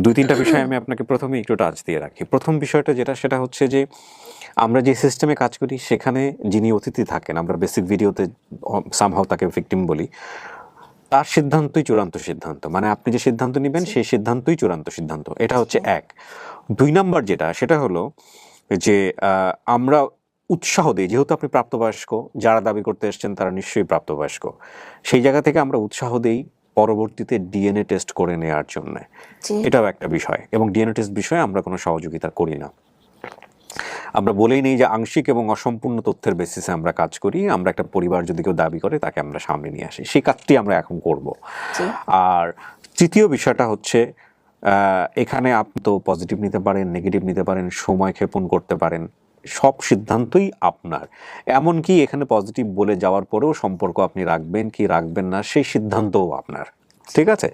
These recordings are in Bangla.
2-3টা বিষয় আমি আপনাকে প্রথমে একটু টাচ দিয়ে রাখি। প্রথম বিষয়টা যেটা, সেটা হচ্ছে যে আমরা যে সিস্টেমে কাজ করি সেখানে যিনি অতিথি থাকেন, আমরা বেসিক ভিডিওতে সামহাও তাকে ভিকটিম বলি, তার সিদ্ধান্তই চূড়ান্ত সিদ্ধান্ত। মানে আপনি যে সিদ্ধান্ত নেবেন সেই সিদ্ধান্তই চূড়ান্ত সিদ্ধান্ত। এটা হচ্ছে এক। 2 নাম্বার যেটা, সেটা হলো যে আমরা উৎসাহ দিই, যেহেতু আপনি প্রাপ্তবয়স্ক, যারা দাবি করতে এসছেন তারা নিশ্চয়ই প্রাপ্তবয়স্ক, সেই জায়গা থেকে আমরা উৎসাহ দিই পরবর্তীতে ডিএনএ টেস্ট করে নেওয়ার জন্য। এটাও একটা বিষয়, এবং ডিএনএ টেস্ট বিষয়ে আমরা কোনো সহযোগিতা করি না। আমরা বলেই নেই যে আংশিক এবং অসম্পূর্ণ তথ্যের বেসিসে আমরা কাজ করি। আমরা একটা পরিবার যদি কেউ দাবি করে তাকে আমরা সামনে নিয়ে আসি, সেই কাজটি আমরা এখন করব। আর তৃতীয় বিষয়টা হচ্ছে এখানে আপনি তো পজিটিভ নিতে পারেন, নেগেটিভ নিতে পারেন, সময় ক্ষেপণ করতে পারেন, সব সিদ্ধান্তই আপনার। এমনকি এখানে পজিটিভ বলে যাওয়ার পরেও সম্পর্ক আপনি রাখবেন কি রাখবেন না সেই সিদ্ধান্তও আপনার, ঠিক আছে?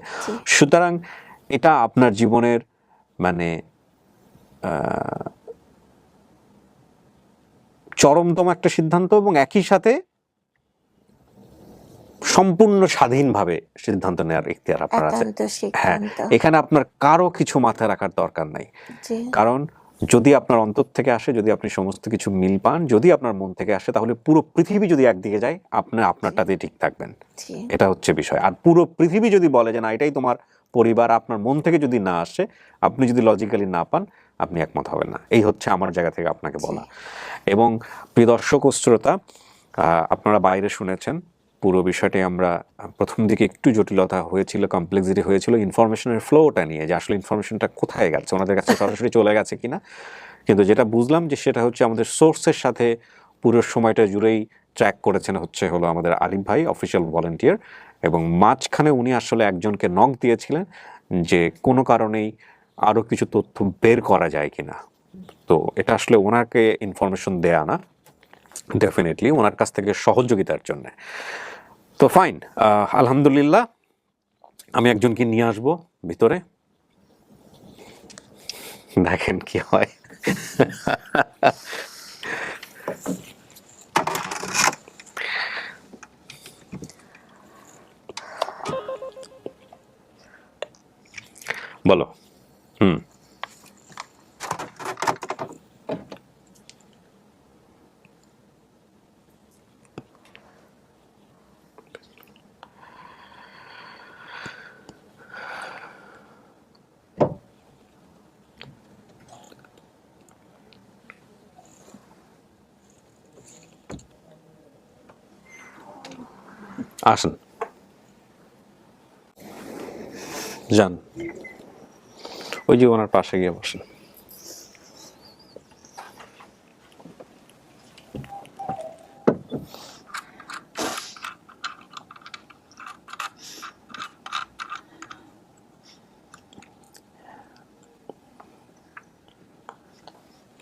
সুতরাং এটা আপনার জীবনের মানে চরমতম একটা সিদ্ধান্ত, এবং একই সাথে সম্পূর্ণ স্বাধীনভাবে সিদ্ধান্ত নেওয়ার ইখতিয়ার আপনার আছে। হ্যাঁ, এখানে আপনার কারো কিছু মাথায় রাখার দরকার নাই। কারণ যদি আপনার অন্তর থেকে আসে, যদি আপনি সমস্ত কিছু মিল পান, যদি আপনার মন থেকে আসে, তাহলে পুরো পৃথিবী যদি একদিকে যায় আপনি আপনারটাতে ঠিক থাকবেন। এটা হচ্ছে বিষয়। আর পুরো পৃথিবী যদি বলে যে না এটাই তোমার পরিবার, আপনার মন থেকে যদি না আসে, আপনি যদি লজিক্যালি না পান, আপনি একমত হবেন না। এই হচ্ছে আমার জায়গা থেকে আপনাকে বলা। এবং প্রিয় দর্শক ও শ্রোতা, আপনারা বাইরে শুনেছেন পুরো বিষয়টি। আমরা প্রথম দিকে একটু জটিলতা হয়েছিল, কমপ্লেক্সিটি হয়েছিল ইনফরমেশনের ফ্লোটা নিয়ে, যে আসলে ইনফরমেশনটা কোথায় গেছে, ওনাদের কাছে সরাসরি চলে গেছে কিনা। কিন্তু যেটা বুঝলাম যে সেটা হচ্ছে আমাদের সোর্সের সাথে পুরো সময়টা জুড়েই ট্র্যাক করেছেন হলো আমাদের আলিফ ভাই, অফিসিয়াল ভলান্টিয়ার, এবং মাঝখানে উনি আসলে একজনকে নক দিয়েছিলেন যে কোনো কারণেই আরও কিছু তথ্য বের করা যায় কিনা। তো এটা আসলে ওনাকে ইনফরমেশন দেয়া না, ডেফিনেটলি ওনার কাছ থেকে সহযোগিতার জন্য। তো ফাইন, আলহামদুলিল্লাহ, আমি একজনকে নিয়ে আসবো ভিতরে, দেখেন কি হয়। বলো। আসেন, যান, ওই যে ওনার পাশে গিয়ে বসেন।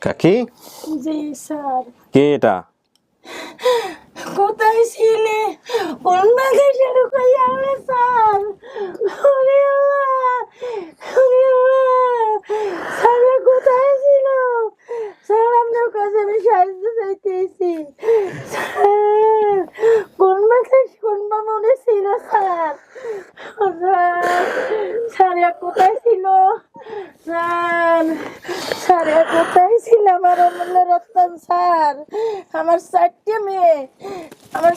কাকি? জি স্যার। কে এটা? কোথায় ছিলে? কোন বাগানে লুকাইয়া আনলে স্যার? ওরে আল্লাহ, ওরে আল্লাহ, স্যার কোথায় ছিল? স্যার আপনার কাছে আমি সাহায্য চাইতেছি। স্যার কোন বাগানে, কোন মনে ছিল স্যার? স্যার কোথায় ছিল? স্যার, স্যার কোথায় ছিল আমার অমূল্য রত্ন? স্যার আমার 4টে মেয়ে, আমার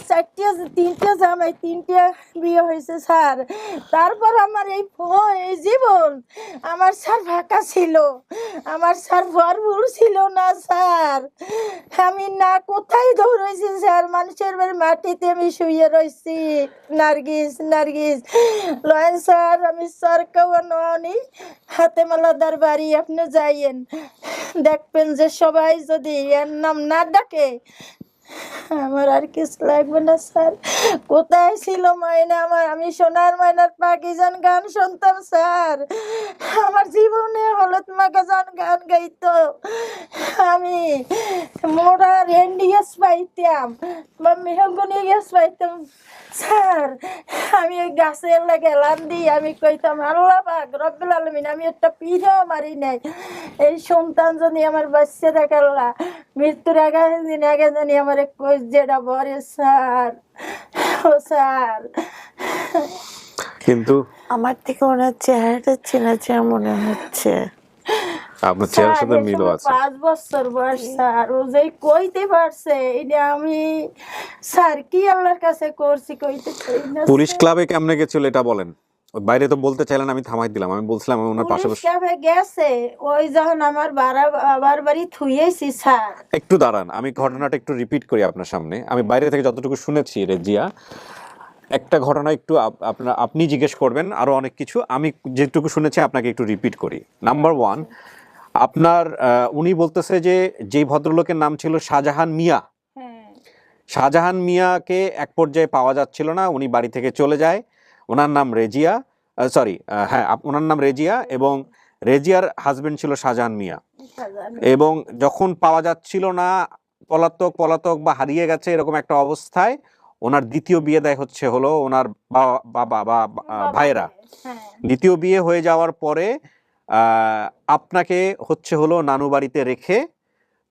3টে জামাই, 3টে বিয়ে হয়েছে স্যার। তারপর আমার এই জীবন আমার স্যার ফাঁকা ছিল, আমার স্যার ভরপুর ছিল না স্যার। আমি না কোথায় দৌড়েছি স্যার, মানুষের বাড়ির মাটিতে আমি শুয়ে রয়েছি। নার্গিস, নার্গিস লয়েন স্যার, আমি স্যার কেউ নয়, হাতে মালাদার বাড়ি আপনি যাইয়েন, দেখবেন যে সবাই যদি এর নাম না ডাকে আমার আর কিছু লাগবে না স্যার। কোথায় ছিল ময়না আমার? আমি সোনার ময়নার পাকিজান গান শুনতাম স্যার, আমার জীবনে হলুদ মাগাজান গান গাইতো, আমি মোড়া রেন্ডিয়াস পাইতাম বা মেহগুনি গ্যাস পাইতাম স্যার। আমি ওই গাছের লাগে লান দিয়ে আমি কইতাম আল্লাহ পাক রব্বুল আলামিন, আমি একটা পিঠেও মারি নাই, এই সন্তান যদি আমার বাচ্চা দেখাল্লা মৃত্যুর দিন আগে জানি আমার কই যেটা বরে স্যার। ও স্যার, কিন্তু আমার থেকে ওনার চেহারাটা চেনা চেনা মনে হচ্ছে। আপনার চেহারার সাথে মিলও আছে। 5 বছর বয়স স্যার, ও যে কইতে পারছে এটা আমি স্যার কি আল্লাহর কাছে করছি কইতে পারি না। পুলিশ ক্লাবে কেমনে গেছিল এটা বলেন। বাইরে তো বলতে চাইলেন, আমি থামাই দিলাম। আমি বলছিলাম আমি ওনার পাশে পুলিশ ক্লাবে গেছে ওই যখন আমার বাবার বাড়ি থুইয়েছি স্যার। একটু দাঁড়ান, আমি ঘটনাটা একটু রিপিট করি আপনার সামনে। আমি বাইরে থেকে যতটুকু শুনেছি রেজিয়া, একটা ঘটনা একটু আপনি জিজ্ঞেস করবেন, আরো অনেক কিছু আমি যেটুকু শুনেছি আপনাকে একটু রিপিট করি। নাম্বার 1, আপনার উনি বলতেছে যে যেই ভদ্রলোকের নাম ছিল শাহজাহান মিয়া, শাহজাহান মিয়াকে এক পর্যায়ে পাওয়া যাচ্ছিল না, উনি বাড়ি থেকে চলে যায়। ওনার নাম রেজিয়া, হ্যাঁ ওনার নাম রেজিয়া, এবং রেজিয়ার হাজবেন্ড ছিল শাহজাহান মিয়া। এবং যখন পাওয়া যাচ্ছিল না, পলাতক বা হারিয়ে গেছে এরকম একটা অবস্থায় ওনার দ্বিতীয় বিয়ে দেয় হলো ওনার বাবা বা ভাইয়েরা। দ্বিতীয় বিয়ে হয়ে যাওয়ার পরে আপনাকে হলো নানু বাড়িতে রেখে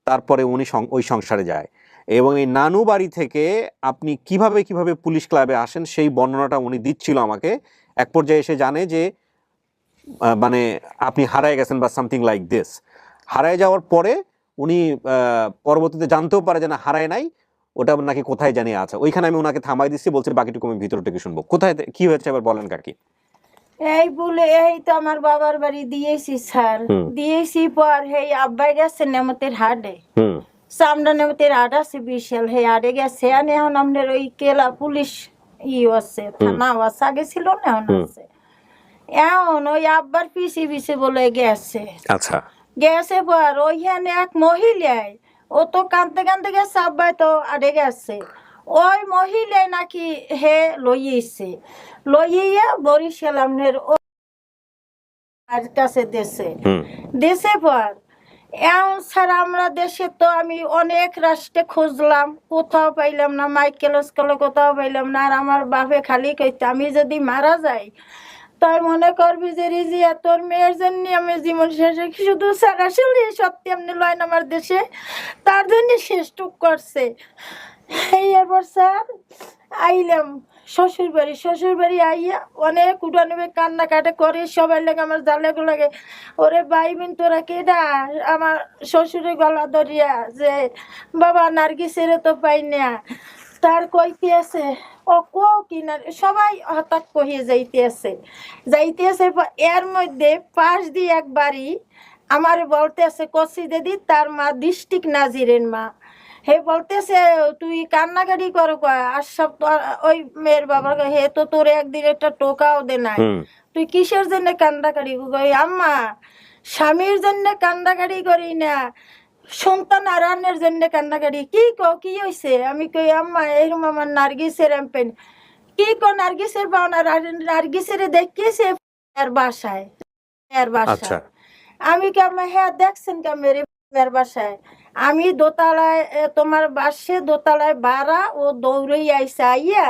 তারপরে উনি ওই সংসারে যায়। এবং এই নানু বাড়ি থেকে আপনি কিভাবে পুলিশ ক্লাবে আসেন সেই বর্ণনাটা উনি দিচ্ছিল আমাকে। এক পর্যায়ে এসে জানে যে মানে আপনি হারায় গেছেন বা সামথিং লাইক দিস। হারায় যাওয়ার পরে উনি পরবর্তীতে জানতেও পারে যে না হারায় নাই, ওটা নাকি কোথায় জানিয়ে আছে। ওইখানে আমি ওনাকে থামাই দিচ্ছি, বলছি বাকিটুকু আমি ভিতর থেকে শুনবো। কোথায় কি হয়েছে এবার বলেন কাকি। এই বলে এই তো আমার বাবার বাড়ি দিয়েছি স্যার, দিয়েছি পর হেই আব্বাই গেছে নেমতের হাটে, সামনে নেমতের হাট আছে বিশাল, হে হাটে গেছে। আর এখন আমাদের ওই কেলা পুলিশ আছে, থানা আছে, আগে ছিল না এখন আছে। এখন ওই আব্বার পিছে বলে গেছে। আচ্ছা, গেছে পর ওইখানে এক মহিলায়, ও তো কানতে গেছে, আব্বাই তো আড়ে গেছে। ওই মহিলায় নাকি হে লইয়া বরিশাল আমনের কাছে দেশে পর এখন স্যার আমরা দেশে তো আমি অনেক রাষ্ট্রে খুঁজলাম, কোথাও পাইলাম না, মাইকেল স্কুলে কোথাও পাইলাম না। আর আমার বাপে খালি কইতে আমি যদি মারা যাই তাই মনে করবি যে রিজিয়া তোর মেয়ের জন্য আমি জীবন শেষে শুধু সারাসরি সত্যি এমনি লয় না আমার দেশে, তার জন্য শেষটুক করছে। এরপর স্যার আইলাম শ্বশুর বাড়ি আইয়া অনেক উঠানবে কান্নাকাটা করে, সবাই লাগে আমার জালেগো লাগে, ওরে ভাই বোন তোরা কেডা? আমার শ্বশুরের গলা ধরিয়া যে বাবা নার্গিসের তো পাই না, তার কইতে আছে ও কো কিনা, সবাই হঠাৎ কহিয়ে যাইতে আছে। এর মধ্যে পাশ দিয়ে এক বাড়ি আমার বলতে আছে কসি দিদি, তার মা ডিস্ট্রিক্ট নাজিরের মা, হে বলতেছে তুই কান্নাকাটি করো আর সব ওই মেয়ের বাবার হে তো তোর একদিন একটা টোকাও দে নাই, তুই কিসের জন্য কান্নাকাটি করি? আম্মা স্বামীর জন্য কান্নাকাটি করি না, সন্তান আরানের জন্য কান্নাকাটি। কি হয়েছে? আমি কই আম্মা এরকম আমার নার্গিসের এমপেন। কি কো নার্গিসের পাওনা? নার্গিসের দেখিয়েছে এর বাসায়। আমি কি আম্মা হ্যাঁ দেখছেন কে মেয়ের বাসায়? আমি দোতলায় তোমার বাসে দোতলায় বাড়া, ও দৌড়ে আইসা আইয়া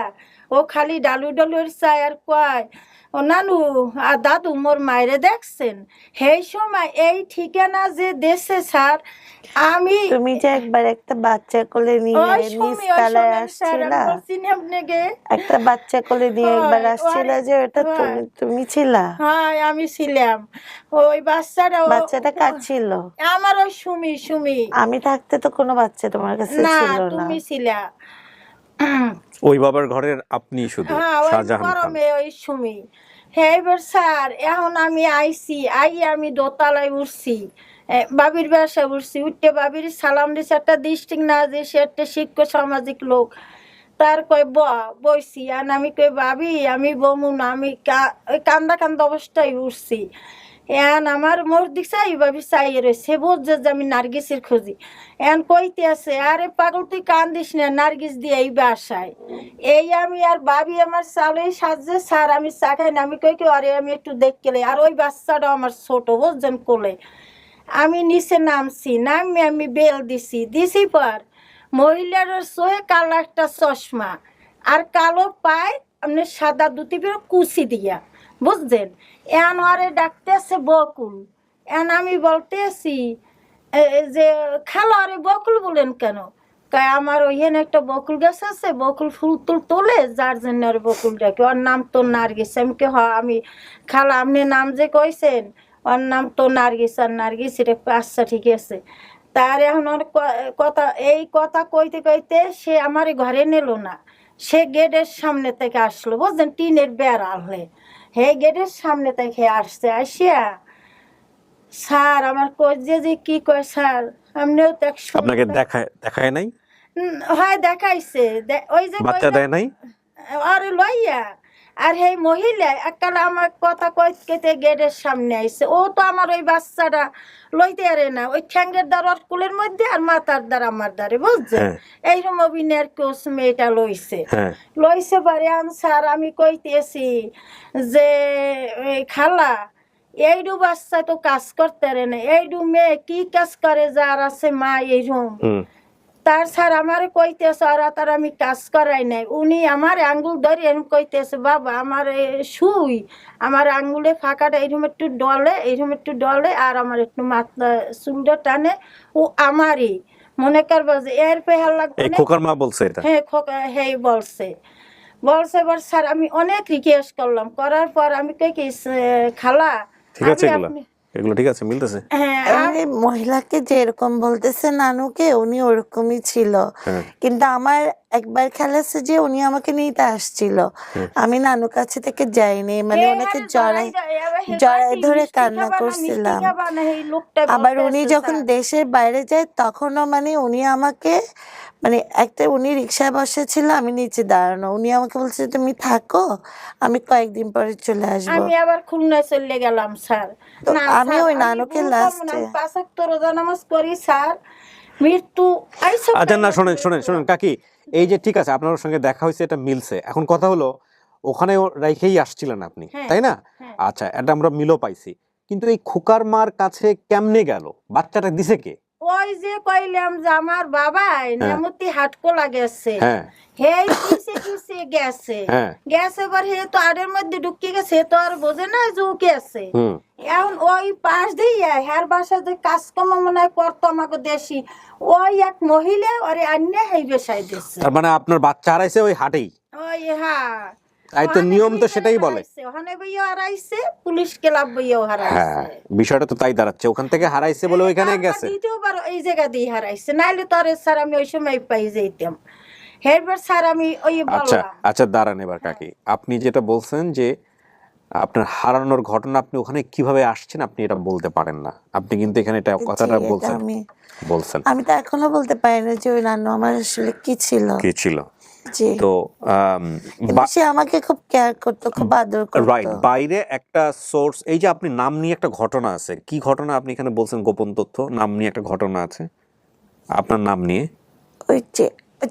ও খালি ডালু চাই আর কয় ও নানু আর দাদু মোর মায়েরে দেখছেন? সেই সময় এই ঠিকানা যে দেশে স্যার আমি তুমি যে একবার একটা বাচ্চা কোলে নিয়ে নিচতলায় আসছিলা, একটা বাচ্চা কোলে নিয়ে একবার আসছিলা যে ওটা তুমি ছিলা? হ্যাঁ আমি ছিলাম। ওই বাচ্চাটা কার ছিল? আমার ওই সুমি। আমি থাকতে তো কোনো বাচ্চা তোমার কাছে ছিল না, তুমি ছিলা ওই বাবার ঘরের আপনি শুধু শাহজাহান খান। ওই সুমি। হ্যাঁ এবার স্যার এখন আমি আমি দোতলায় উঠছি, বাবির বাসায় উঠছি, উঠতে বাবির সালাম দিছে, একটা ডিস্ট্রিক্ট না যে সে একটা শিক্ষক সামাজিক লোক, তার কয় বইছি। আর আমি কই ভাবি আমি বমু না, আমি কান্দা অবস্থায় উঠছি। এখন আমার মোর দিক ভাবি চাইয়ে রয়েছে, বুঝছে যে আমি নার্গিসের খুঁজি। এখন কইতে আছে আরে পাগল তুই কান্দিস না, নার্গিস দিয়ে এই বাসায়। এই আমি আর ভাবি আমার চালে সাজছে স্যার, আমি চা খাই না। আমি কই কি আরে আমি একটু দেখলে, আর ওই বাচ্চাটাও আমার ছোট বুঝছেন কোলে। আমি নিচে নামছি, আমি বেল দিছি পর মহিলার সোয়ে কালো একটা চশমা আর কালো পায় আপনি সাদা দুটি বের কুচি দিয়া, বুঝছেন? এন আরে ডাকতেছে বকুল। এন আমি বলতেছি যে খালো আরে বকুল বলেন কেন? তাই আমার ওইখানে একটা বকুল গাছ আছে, বকুল ফুল তোলে, যার জন্য আর বকুল ডাকে। ওর নাম তো নার্গিস। আমি কি আমি খালা আপনি নাম যে কইছেন, ওর নাম তো নার্গিস। আর নার্গিস এটা আচ্ছা ঠিক আছে। তার এখন ওর কথা, এই কথা কইতে কইতে সে আমার ঘরে নিল না, সে গেটের সামনে থেকে আসলো, বুঝলেন, টিনের বেড়াল হয়ে। হে গেটের সামনে থেকে আসছে, আসিয়া স্যার আমার কই যে কি কয় স্যার, আপনিও তো আপনাকে দেখায় নাই? হয় দেখাইছে, ওই যে বাচ্চা দেয় নাই আরে লইয়া। আর সেই মহিলা এককালে আমার কথা কইতে গেটের সামনে আইছে। ও তো আমার ওই বাচ্চাটা লইতে আরে না, ওই ঠ্যাঙ্গের দ্বার ওর কুলের মধ্যে আর মাথার দ্বার আমার দ্বারে, বুঝছেন। এইরকম অভিনয়ের কোচ মেয়েটা লইছে। লইছে পারে স্যার আমি কইতেছি যে খালা এইডু বাচ্চা তো কাজ করতে রে না, এইডু মেয়ে কি কাজ করে, যার আছে মা এইরকম। তার স্যার আমার কইতেছে আর তার আমি কাজ করাই নাই। উনি আমার আঙ্গুল ধরে এরকম কইতেছে, বাবা আমার শুই, আমার আঙ্গুলে ফাঁকাটা এইরকম একটু ডলে, এইরকম একটু ডলে, আর আমার একটু মাথা চুলটা টানে, ও আমারই মনে করবো যে এর পেহার লাগবে। খোকার মা বলছে এটা? হ্যাঁ খোকা, হ্যাঁ বলছে। এবার স্যার আমি অনেক রিকোয়েস্ট করলাম, করার পর আমি কই কি খালা ঠিক আছে, এগুলো ঠিক আছে, মিলতেছে। মহিলাকে যে এরকম বলতেছে নানুকে, উনি ওরকমই ছিল। কিন্তু আমার একবার খেয়াল আছে যে উনি আমাকে নিতে আসছিল, আমি নানু কাছে থেকে যাইনি, মানে ওনাকে জড়াই ধরে কান্না করছিলাম। আবার উনি যখন দেশের বাইরে যায় তখনও মানে উনি আমাকে, মানে একটা উনি রিক্সায় বসেছিল, আমি নিচে দাঁড়ানো, উনি আমাকে বলছে তুমি থাকো, আমি কয়েকদিন পরে চলে আসবো। আমি আবার খুলনায় চলে গেলাম স্যার। আমি ওই নানুকে লাস্টে 5 ওয়াক্ত রোজা নামাজ করি স্যার, মৃত্যু আচ্ছা না শোনেন কাকি, এই যে ঠিক আছে আপনার সঙ্গে দেখা হয়েছে, এটা মিলছে। এখন কথা হলো ওখানে রেখেই আসছিলেন আপনি, তাই না? আচ্ছা, এটা আমরা মিলও পাইছি, কিন্তু এই খোকার মার কাছে কেমনে গেল? বাচ্চাটা দিছে কে? ওই যে কইলাম যে আমার বাবাই নেমতি হাটকোলা গেছে, হেই কিসে গেছে, এবার হে তো আড়ের মধ্যে ঢুকে গেছে, তো আর বোঝে না যে ও গেছে। এখন ওই পাশ দিয়ে হ্যার বাসা যে কাজকর্ম মনে হয় করতো আমাকে দেশি, ওই এক মহিলা ওরে আন্যা হেই বেসাই দিচ্ছে। তার মানে আপনার বাচ্চা হারাইছে ওই হাটেই? ওই হ্যাঁ, তাই তো নিয়ম তো সেটাই বলে। ওখানে বইয়া হারাইছে, পুলিশ ক্লাব বইয়াও হারাইছে। বিষয়টা তো তাই দাঁড়াচ্ছে, ওখান থেকে হারাইছে বলে ওইখানে গেছে, দ্বিতীয়বার এই জায়গা দিয়ে হারাইছে। নাইলে তো আর স্যার আমি ওই সময় পাই যাইতাম। হেরবার স্যার আমি ওই বললাম। আচ্ছা দাঁড়ান এবার কাকি, আপনি যেটা বলছেন যে আপনার হারানোর ঘটনা, আপনি ওখানে কিভাবে আসছেন আপনি এটা বলতে পারেন না, আপনি কিন্তু এখানে এটা কথাটা বলছেন। আমি তো এখনো বলতে পারি না যে ওই নানু আমার আসলে কি ছিল। তো সে আমাকে খুব কেয়ার করতো, খুব আদর করতো। রাইট, বাইরে একটা সোর্স, এই যে আপনি নাম নিয়ে একটা ঘটনা আছে, কি ঘটনা আপনি এখানে বলছেন? গোপন তথ্য, নাম নিয়ে একটা ঘটনা আছে আপনার নাম নিয়ে। ওই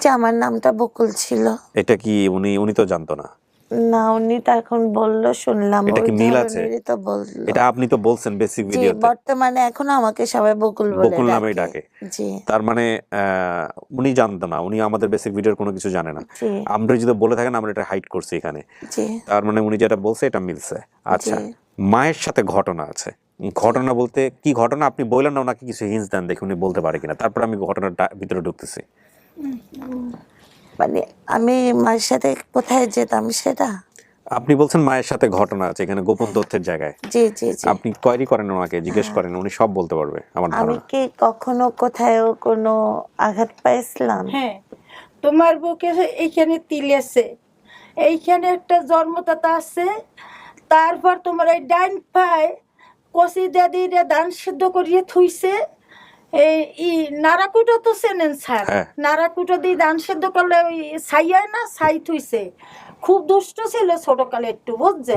যে আমার নামটা বকুল ছিল, এটা কি উনি তো জানতো না? না, উনি তো এখন বললো, শুনলাম। এটা কি মিল আছে? তো বললো, এটা আপনি তো বলছেন বেসিক ভিডিওতে। বর্তমানে এখন আমাকে সবাই বকুল নামেই ডাকে। জি, তার মানে উনি জানতো না, উনি আমাদের বেসিক ভিডিওর কোনো কিছু জানে না। আমরা যদি বলে থাকেন আমরা এটা হাইড করছি এখানে, তার মানে উনি যেটা বলছে এটা মিলছে। আচ্ছা, মায়ের সাথে ঘটনা আছে, ঘটনা বলতে কি ঘটনা আপনি বললেন না, ওনাকে কিছু হিন্টস দেন দেখি উনি বলতে পারে কিনা, তারপর আমি ঘটনার ভিতরে ঢুকতেছি। মানে আমি মায়ের সাথে কোথায় যেতাম সেটা আপনি বলছেন মায়ের সাথে ঘটনা আছে এখানে গোপন তথ্যের জায়গায়। জি জি জি, আপনি কোয়ারি করেন ওনাকে, জিজ্ঞেস করেন, উনি সব বলতে পারবে আমার ধারণা। আমি কি কখনো কোথাও কোনো আঘাত পাইছিলাম? হ্যাঁ, তোমার বুকে এইখানে তিল আছে, এইখানে একটা জন্মদাতা আছে, তারপর তোমার এই ডাইন পায়ে কষি দাদি ধান সিদ্ধ করিয়ে থুইছে। এই নারাকুটো তো চেনেন স্যার, নারাকুটো দিয়ে ধান সিদ্ধ করলে ওই ছাই হয় না, ছাই থুইছে। খুব দুষ্ট ছিল ছোটকালে একটু, বুঝছে।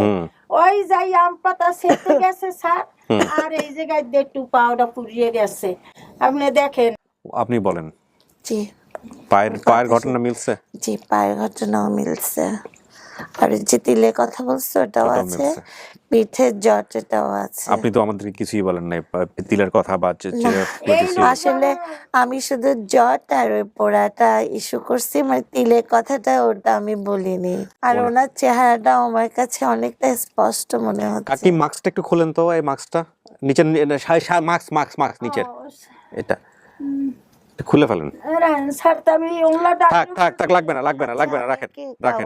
ওই যাই আম পাতা সেতে গেছে স্যার, আর এই জায়গায় একটু পাউডার পুড়িয়ে গেছে। আপনি দেখেন, আপনি বলেন। জি, পায়ের ঘটনা মিলছে? জি, পায়ের ঘটনাও মিলছে। আর যে তিলের কথা বলছো ওটাও আছে, পিঠের জটটাও আছে। আপনি তো আমাদের কিছুই বলেন নাই তিলের কথা বা আসলে আমি শুধু জট আর ওই পোড়াটা ইস্যু করছি, মানে তিলের কথাটা ওটা আমি বলিনি। আর ওনার চেহারাটা আমার কাছে অনেকটা স্পষ্ট মনে হচ্ছে। কাকি মাস্কটা একটু খুলেন তো, এই মাস্কটা নিচে, মাস্ক নিচে এটা খুলে ফেলেন। স্যার আমি ওগুলা থাক লাগবে না রাখেন রাখেন।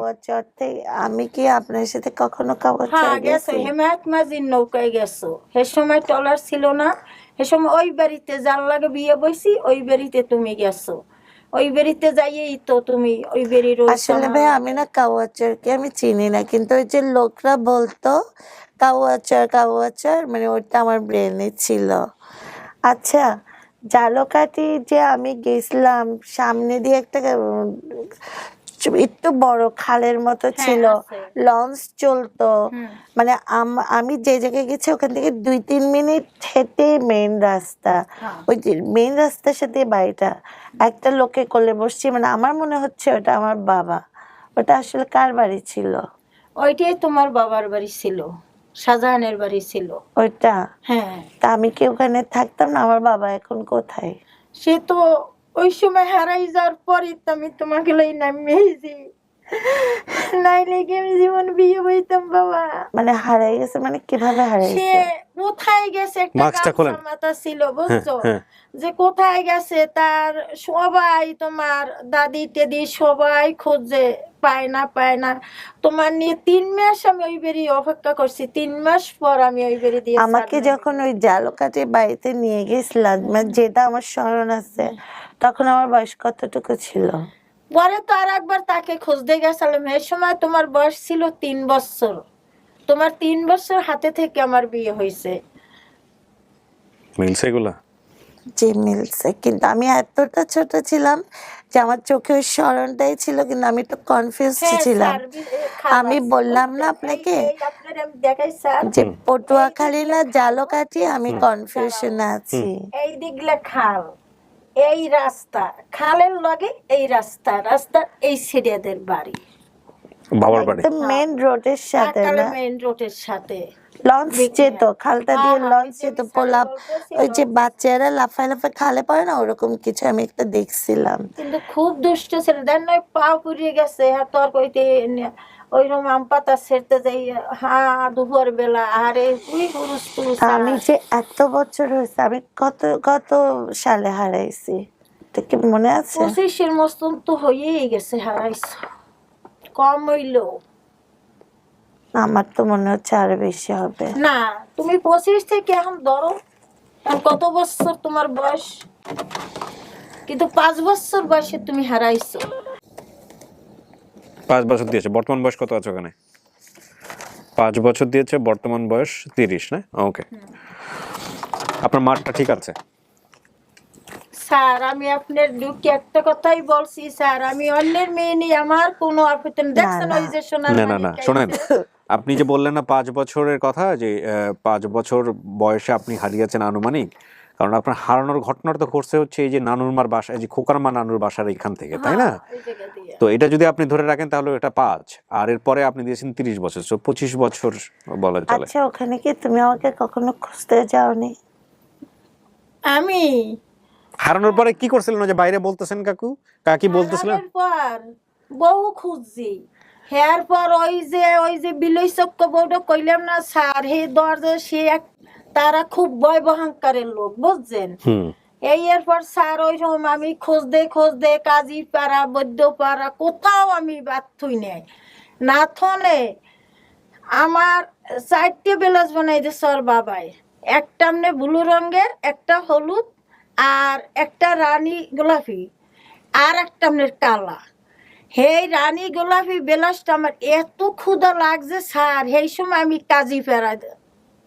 আমি কি আপনার সাথে কখনো কাওয়াচর হ্যাঁ গেছো, গেছি? হেমায়ত মাঝির নৌকায় গেছো, সে সময় ট্রলার ছিল না, সে সময় ওই বাড়িতে যার লাগে বিয়ে বইছি ওই বাড়িতে তুমি গেছো, ওই বাড়িতে যাইয়েই তো তুমি ওই বাড়ির আসলে ভাই আমি না কাওয়াচরকে আমি চিনি না, কিন্তু ওই যে লোকরা বলতো কাওয়াচর মানে ওইটা আমার ব্রেনে ছিল। আচ্ছা, জালকাঠি যে আমি গেছিলাম, সামনে দিয়ে একটা একটু বড় খালের মতো ছিল, লঞ্চ চলতো, মানে আমি যে জায়গায় গেছি ওখান থেকে 2-3 মিনিট হেঁটে মেইন রাস্তা, ওই যে মেইন রাস্তার সাথে বাড়িটা। একটা লোকে কোলে বসছি, মানে আমার মনে হচ্ছে ওটা আমার বাবা। ওটা আসলে কার বাড়ি ছিল? ওইটাই তোমার বাবার বাড়ি ছিল, শাহজাহানের বাড়ি ছিল ওইটা? হ্যাঁ। তা আমি কি ওখানে থাকতাম না? আমার বাবা এখন কোথায়? সে তো ওই সময় হারাই যাওয়ার পরই তো আমি তোমাকে লই নামিয়েছি, নাইলে কি আমি জীবন বিয়ে বইতাম বাবা। মানে হারাই গেছে? মানে কিভাবে সে হারাইছে? কোথায় গেছে একটা মাস্কটা খোলেন। গামছা মাথা ছিল বুঝছো, যে কোথায় গেছে তার সবাই তোমার দাদি টেদি সবাই খোঁজে, পায় না। তোমার নিয়ে 3 মাস আমি ওই বেরি অপেক্ষা করছি, 3 মাস পর আমি ওই বেরি দিয়ে আমাকে যখন ওই জালকাঠি বাড়িতে নিয়ে গেছিলাম, মানে যেটা আমার স্মরণ আছে, তখন আমার বয়স কতটুকু ছিল? পরে তো আর একবার তাকে খুঁজতে গেছিলাম, এই সময় তোমার বয়স ছিল 3 বছর, তোমার 3 বছর হাতে থেকে আমার বিয়ে হয়েছে। মিলছে এগুলা? যে মিলছে, কিন্তু আমি এতটা ছোট ছিলাম যে আমার চোখে ওই স্মরণটাই ছিল, কিন্তু আমি একটু কনফিউজ ছিলাম। আমি বললাম না আপনাকে যে পটুয়াখালী না জালকাঠি, আমি কনফিউশনে আছি। এই দিকলা খাল, এই রাস্তা, খালের লগে এই রাস্তার এই সিরিয়াদের বাড়ি, বাবার বাড়ি মেইন রোডের সাথে না? মেইন রোডের সাথে লঞ্চ যেত, খালটা দিয়ে লঞ্চ যেত, পোলা ওই যে বাচ্চারা লাফায় খালে পড়ে না, ওরকম কিছু আমি একটা দেখছিলাম। কিন্তু খুব দুষ্ট ছিল, দেন নয় পা পুড়িয়ে গেছে, তোর কইতে ওইরকম আম পাতা ছেড়তে যাই দুপুর বেলা, আরে তুই পুরুষ আমি যে এত বছর হয়েছে, আমি কত কত সালে হারাইছি এটা কি মনে আছে? 25-এর মতন তো হয়েই গেছে হারাইছে, কম হইলো। আমার তো মনে হচ্ছে আরো বেশি হবে। না তুমি 25 থেকে এখন ধরো কত বছর তোমার বয়স, কিন্তু 5 বছর বয়সে তুমি হারাইছো। 5 বছর দিয়েছে, বর্তমান বয়স কত আছে ওখানে? 5 বছর দিয়েছে, বর্তমান বয়স 30 না? ওকে, আপনার মাঠটা ঠিক আছে স্যার? আমি আপনার দুঃখে একটা কথাই বলছি স্যার, আমি অন্যের মেয়ে নিয়ে আমার কোনো আপত্তি নেই। দেখছেন ওই যে সোনার না শোনেন, আপনি যে বললেন না 5 বছরের কথা, যে 5 বছর বয়সে আপনি হারিয়েছেন আনুমানিক, কারণ আপনার হারানোর ঘটনাটা তো ঘটছে হচ্ছে এই যে নানুর মার বাসা, এই যে খোকার মা নানুর বাসার এখান থেকে, তাই না? তো এটা যদি আপনি ধরে রাখেন তাহলে এটা 5, আর এরপরে আপনি দিয়েছেন 30 বছর, 25 বছর বলা চলে। আচ্ছা, ওখানে কি তুমি আমাকে কখনো খুঁজতে যাওনি? আমি হারানোর পরে কি করছিলেন যে বাইরে বলতেছেন কাকি বলতেছিলেন? পর বহু খুঁজছি, হেয়ার পর ওই যে বিলই চক্ক বউটা কইলাম না স্যার, হে দরজা সে তারা খুব ভয় বহংকারের লোক বুঝছেন। এই এরপর স্যার ওই সময় আমি খোঁজতে কাজী পাড়া বৈদ্য পাড়া কোথাও আমি বাদ থুই নাই, না থনে আমার 4টে ব্লাউজ বানাই দিয়েছে ওর বাবাই, একটা এমনি ব্লু রঙের, একটা হলুদ, আর একটা রানী গোলাপি, আর একটা এমনি কালা। সেই রানী গোলাপি ব্লাউজটা আমার এত ক্ষুধা লাগছে স্যার, সেই সময় আমি কাজী পাড়া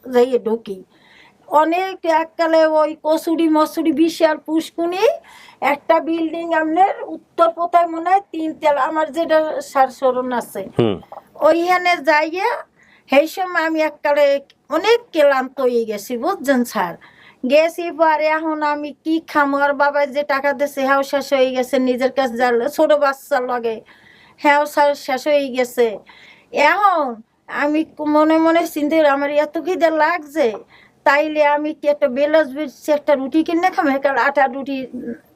যাইয়ে ঢুকি, অনেক এককালে ওই কচুরি মসুরি বিশাল পুষ্কুনি একটা বিল্ডিং আপনার উত্তর কোথায় মনে হয় 3 তলা, আমার যেটা সার স্মরণ আছে, ওইখানে যাইয়া সেই সময় আমি এককালে অনেক ক্লান্ত হয়ে গেছি বুঝছেন স্যার। গেছি পরে এখন আমি কি খামো, আর বাবা যে টাকা দিয়েছে হ্যাঁ শেষ হয়ে গেছে, নিজের কাছে যা ছোট বাচ্চার লগে হ্যাঁ শেষ হয়ে গেছে। এখন আমি মনে মনে চিন্তা করি আমার এত খিদে লাগছে, তাইলে আমি কি একটা ব্লাউজ বেচছি, একটা রুটি কিনে খাম, একাল আটা রুটি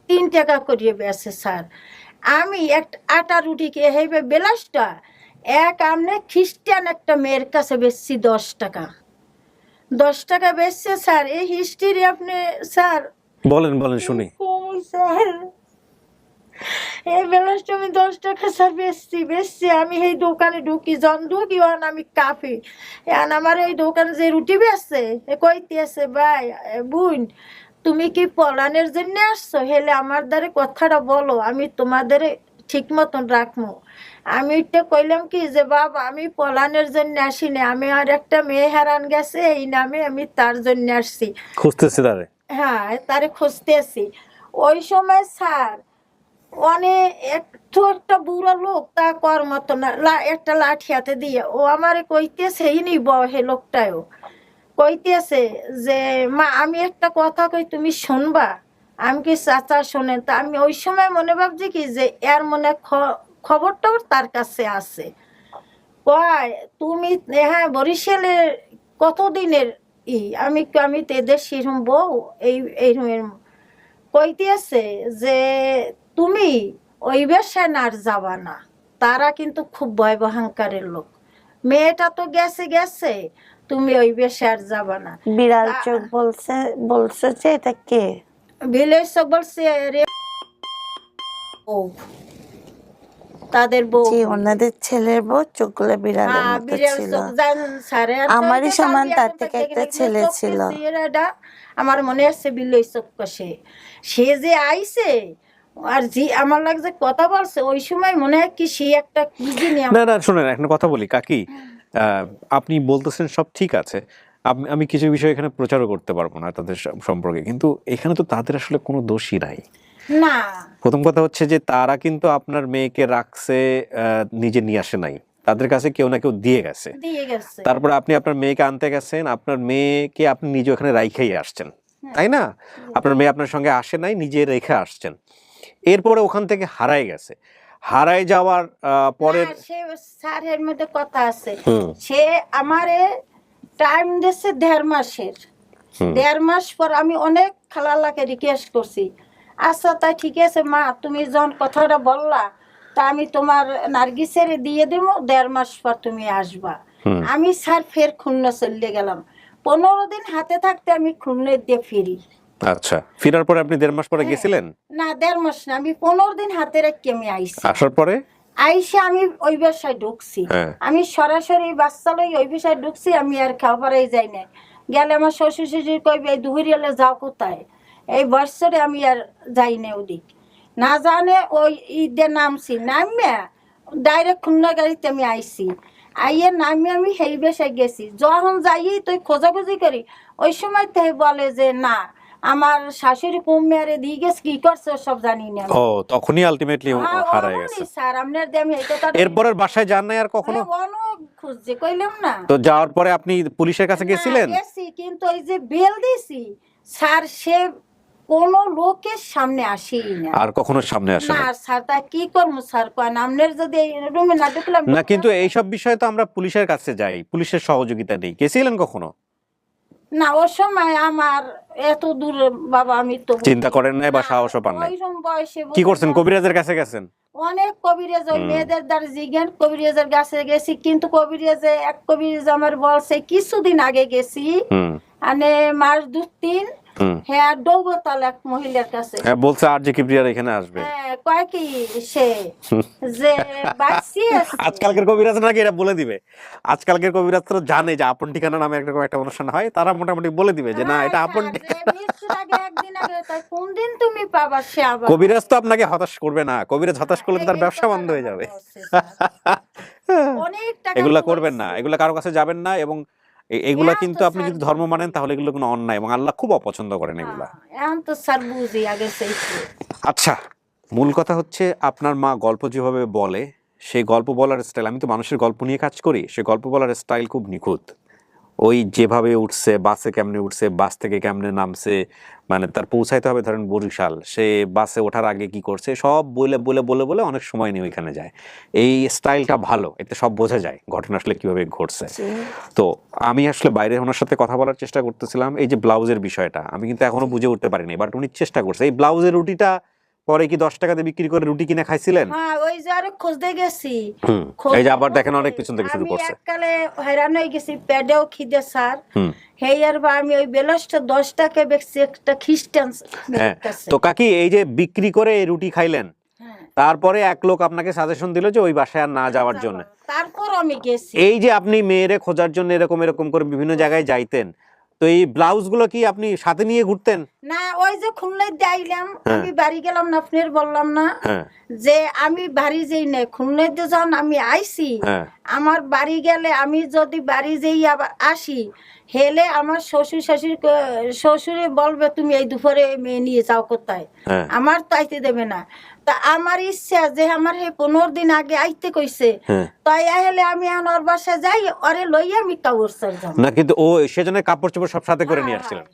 3 টাকা করিয়ে বেছে স্যার। আমি একটা আটা রুটি কে হেবে ব্লাউজটা এক আমনে খ্রিস্টান একটা মেয়ের কাছে বেচছি 10 টাকা বেচছে স্যার। এই হিস্ট্রি আপনি স্যার বলেন বলেন শুনি। স্যার এই ব্যালেন্সটা আমি 10 টাকা স্যার বেচছি আমি এই দোকানে ঢুকি জন ঢুকি ওন আমি কাফি এখন আমার এই দোকানে যে রুটি বেচছে কইতে আছে ভাই বোন তুমি কি পলানের জন্য আসছো হেলে আমার দ্বারে কথাটা বলো আমি তোমাদের ঠিক মতন রাখবো। আমি এটা কইলাম কি যে বাবা আমি পলানের জন্য আসিনি, আমি আর একটা মেয়ে হারান গেছে এই নামে আমি তার জন্য আসছি। খুঁজতেছি তারে? হ্যাঁ তারে খুঁজতে আসি। ওই সময় স্যার অনেক একটু একটা বুড়ো লোক তা কর মতো না একটা লাঠি হাতে দিয়ে ও আমারে কইতেছে নি হে লোকটাও কইতেছে যে মা আমি একটা কথা কই তুমি শুনবা। আমি কি চাচা শোনেন? তা আমি ওই সময় মনে ভাবছি কি যে এর মনে খবরটাও তার কাছে আছে। কয় তুমি হ্যাঁ বরিশালের কতদিনের আমি আমি তো এদের সেরম বউ এই কইতে আছে যে তুমি ওই ব্যবসায় না আর যাবা না, তারা কিন্তু খুব ভয় অহংকারের লোক, মেয়েটা তো গেছে গেছে তুমি ওই ব্যবসায় আর যাবা না। বিড়াল চোখ বলছে যে এটা কে? ভিলেজ চোখ বলছে রে ও তাদের বউ ওনাদের ছেলের বউ চোখগুলো বিড়ালের মতো ছিল। আমারই সমান তার থেকে একটা ছেলে ছিল। আমার মনে আছে বিলেজ চোখ কষে সে যে আইছে আর জি আমার লাগছে কথা বলছে ওই সময় মনে হয় কি সে একটা কি জিনিস। না না শুনেন একটা কথা বলি কাকি, আপনি বলতেছেন সব ঠিক আছে, আমি কিছু বিষয় এখানে প্রচারও করতে পারবো না তাদের সম্পর্কে, কিন্তু এখানে তো তাদের আসলে কোনো দোষই নাই না। প্রথম কথা হচ্ছে যে তারা কিন্তু আপনার মেয়েকে রাখছে, নিজে নিয়ে আসে নাই, তাদের কাছে কেউ না কেউ দিয়ে গেছে। তারপরে আপনি আপনার মেয়েকে আনতে গেছেন, আপনার মেয়েকে আপনি নিজে ওখানে রাইখাই আসছেন, তাই না? আপনার মেয়ে আপনার সঙ্গে আসে নাই, নিজে রেখে আসছেন। এরপরে ওখান থেকে হারাই গেছে, হারাই যাওয়ার পরে সে স্যারের মধ্যে কথা আছে, সে আমারে টাইম দিয়েছে 1.5 মাসের। 1.5 মাস পর আমি অনেক খালালাকে রিকোয়েস্ট করছি, আচ্ছা তাই ঠিক আছে মা তুমি যখন কথাটা বললা তা আমি তোমার নার্গিসের দিয়ে দেবো, 1.5 মাস পর তুমি আসবা। আমি স্যার ফের খুলনা চলে গেলাম, 15 দিন হাতে থাকতে আমি খুলনা দিয়ে ফিরি। আচ্ছা, ফেরার পরে আপনি 1.5 মাস পরে গেছিলেন? না 1.5 মাস না, আমি 15 দিন হাতে রেখে আমি আইছি। আসার পরে আইসে আমি ওই ব্যবসায় ঢুকছি, আমি সরাসরি বাচ্চা লই ওই ব্যবসায় ঢুকছি, আমি আর খাবারই যাই না। গেলে আমার শ্বশুর শ্বশুর কইবে দুপুরিয়ালে যাও কোথায়, এই বছরে আমি আর যাই না ওদিক। না জানে ওই ঈদে নামছি, নামিয়া ডাইরেক্ট খুলনা গাড়িতে আমি আইছি। আইয়ে নামি আমি সেই বেশায় গেছি, যখন যাই তুই খোঁজাখুঁজি করি ওই সময় তো বলে যে না আমার শাশুড়ি কম মেরে দিয়ে গেছে, কি করছে সব জানি না। ও তখনই আলটিমেটলি হারায় গেছে। স্যার আপনার দিয়ে আমি এই কথা এরপরের বাসায় যান নাই আর কখনো? অনেক খুঁজছে কইলাম না। তো যাওয়ার পরে আপনি পুলিশের কাছে গেছিলেন? গেছি, কিন্তু ওই যে বেল দিছি স্যার সে কোন লোকের সামনে আসেই না, আর কখনো সামনে আসে না। স্যার তা কি করবো স্যার কোন আমনের যদি রুমে না ঢুকলাম না, কিন্তু এইসব বিষয়ে তো আমরা পুলিশের কাছে যাই, পুলিশের সহযোগিতা নেই। গেছিলেন কখনো? না ওর সময় আমার এত দূর বাবা আমি তো চিন্তা করেন নাই বা সাহসও পান নাই। ওইরকম বয়সে কি করছেন, কবিরাজের কাছে গেছেন? অনেক কবিরাজ ওই মেয়েদের দ্বারা জিজ্ঞান কবিরাজের কাছে গেছি, কিন্তু কবিরাজে এক কবিরাজ আমার বলছে কিছুদিন আগে গেছি মানে মাস 2-3 হ্যাঁ ডৌগতাল এক মহিলার কাছে বলছে আর যে কিবরিয়ার এখানে আসবে। কয় কি সে যে বাঁচি আজকালকের কবিরাজ নাকি এটা বলে দিবে, আজকালকের কবিরাজ তো জানে যে আপন ঠিকানা নামে একটা অনুষ্ঠান হয়, তারা মোটামুটি বলে দিবে যে না এটা আপন একদিন আগে তাই কোন দিন তুমি পাবা সে আবার। কবিরাজ তো আপনাকে হতাশ করবে না, কবিরাজ হতাশ করলে তার ব্যবসা বন্ধ হয়ে যাবে। এগুলা করবেন না, এগুলা কারো কাছে যাবেন না, এবং এগুলা কিন্তু আপনি যদি ধর্ম মানেন তাহলে এগুলো কোনো অন্যায়, এবং আল্লাহ খুব অপছন্দ করেন এগুলা। আচ্ছা, মূল কথা হচ্ছে আপনার মা গল্প যেভাবে বলে, সেই গল্প বলার স্টাইল, আমি তো মানুষের গল্প নিয়ে কাজ করি, সেই গল্প বলার স্টাইল খুব নিখুঁত। ওই যেভাবে উঠছে, বাসে কেমনে উঠছে, বাস থেকে কেমনে নামছে, মানে তার পৌঁছাইতে হবে ধরেন বরিশাল, সে বাসে ওঠার আগে কি করছে, সব বলে বলে বলে বলে অনেক সময় নিয়ে ওইখানে যায়। এই স্টাইলটা ভালো, এতে সব বোঝা যায় ঘটনা আসলে কিভাবে ঘটছে। তো আমি আসলে বাইরে ওনার সাথে কথা বলার চেষ্টা করতেছিলাম, এই যে ব্লাউজের বিষয়টা আমি কিন্তু এখনো বুঝে উঠতে পারিনি, বাট উনি চেষ্টা করছে। এই ব্লাউজের রুটিটা পরে কি 10 টাকাতে বিক্রি করে রুটি কিনে খাইছিলেন? হ্যাঁ, ওই যে আরে খুঁজতে গেছি। এই যে আবার দেখেন অনেক পিছন থেকে শুরু করছে। আমি এককালে হয়রান হয়ে গেছি, পেটেও খিদে স্যার। হেয়ার বা আমি ওই বেলাসটা 10 টাকা বেচছি একটা খ্রিস্টান কাছে। তো কাকি এই যে বিক্রি করে এই রুটি খাইলেন, তারপরে এক লোক আপনাকে সাজেশন দিল যে ওই বাসায় আর না যাওয়ার জন্য। তারপর আমি গেছি। এই যে আপনি মেয়েরে খোঁজার জন্য এরকম এরকম করে বিভিন্ন জায়গায় যাইতেন, তো এই ব্লাউজ গুলো কি আপনি সাথে নিয়ে ঘুরতেন? না, ওই যে খুলনায় যাইলাম, আমি বাড়ি গেলাম না, আপনার বললাম না যে আমি বাড়ি যাই না, খুলনায় যখন আমি আইছি, আমার বাড়ি গেলে আমি যদি বাড়ি যাই আবার আসি, হেলে আমার শ্বশুরে বলবে তুমি এই দুপুরে মেয়ে নিয়ে যাও কোথায়, আমার তো আইতে দেবে না। তা আমার ইচ্ছা যে আমার 15 দিন আগে আইতে কইছে, তাই আইলে আমি ওর বাসায় যাই, ওরে লইয়া আমি কাপড় চোপড় না, কিন্তু ও সেজন্য কাপড় চোপড় সব সাথে করে নিয়ে আসছিলেন।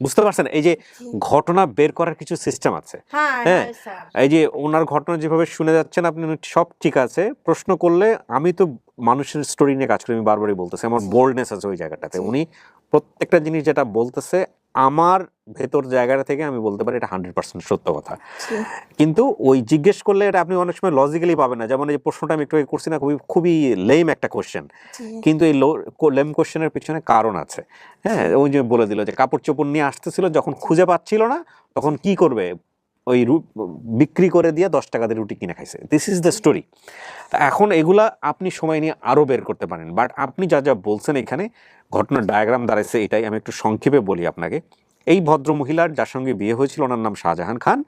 বুঝতে পারছেন? এই যে ঘটনা বের করার কিছু সিস্টেম আছে। হ্যাঁ, এই যে ওনার ঘটনা যেভাবে শুনে যাচ্ছেন আপনি, সব ঠিক আছে, প্রশ্ন করলে আমি তো মানুষের স্টোরি নিয়ে কাজ করি, আমি বারবারই বলতেছি, আমার বোল্ডনেস আছে ওই জায়গাটাতে। উনি প্রত্যেকটা জিনিস যেটা বলতেছে আমার ভেতর জায়গাটা থেকে আমি বলতে পারি এটা 100% সত্য কথা। কিন্তু ওই জিজ্ঞেস করলে এটা আপনি অনেক সময় লজিক্যালি পাবেন না। যেমন এই প্রশ্নটা আমি একটু করছি না, খুবই লেম একটা কোশ্চেন, কিন্তু এই লেম কোশ্চেনের পিছনে কারণ আছে। হ্যাঁ, ওই যে বলে দিল যে কাপড় চোপড় নিয়ে আসতেছিল, যখন খুঁজে পাচ্ছিল না তখন কি করবে, ওই বিক্রি করে দিয়ে 10 টাকা দিয়ে রুটি কিনে খাইছে। This is the story. এখন এগুলা আপনি সময় নিয়ে আরো বের করতে পারেন, বাট আপনি যা যা বলছেন এখানে ঘটনার ডায়াগ্রাম দাঁড়াইছে এটাই। আমি একটু সংক্ষেপে বলি আপনাকে। এই ভদ্র মহিলার যার সঙ্গে বিয়ে হয়েছিল ওনার নাম শাহজাহান খান,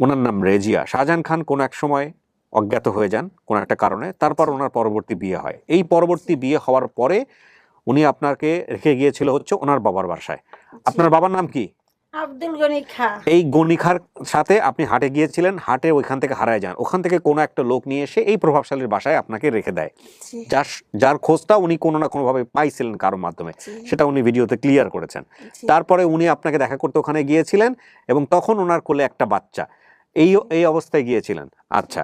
ওনার নাম রেজিয়া। শাহজাহান খান কোন এক সময় অজ্ঞাত হয়ে যান কোন একটা কারণে, তারপর ওনার পরবর্তী বিয়ে হয়। এই পরবর্তী বিয়ে হওয়ার পরে উনি আপনাকে রেখে গিয়েছিল হচ্ছে ওনার বাবার বাসায়। আপনার বাবার নাম কি? আব্দুল গনি খা। এই গনি খার সাথে আপনি হাটে গিয়েছিলেন, হাটে ওইখান থেকে হারায় যান। ওখান থেকে কোনো একটা লোক নিয়ে এসে এই প্রভাবশালীর বাসায় আপনাকে রেখে দেয়, যার খোঁজটা উনি কোনো না কোনোভাবে পাইছিলেন কারোর মাধ্যমে, সেটা উনি ভিডিওতে ক্লিয়ার করেছেন। তারপরে উনি আপনাকে দেখা করতে ওখানে গিয়েছিলেন এবং তখন ওনার কোলে একটা বাচ্চা, এই অবস্থায় গিয়েছিলেন। আচ্ছা,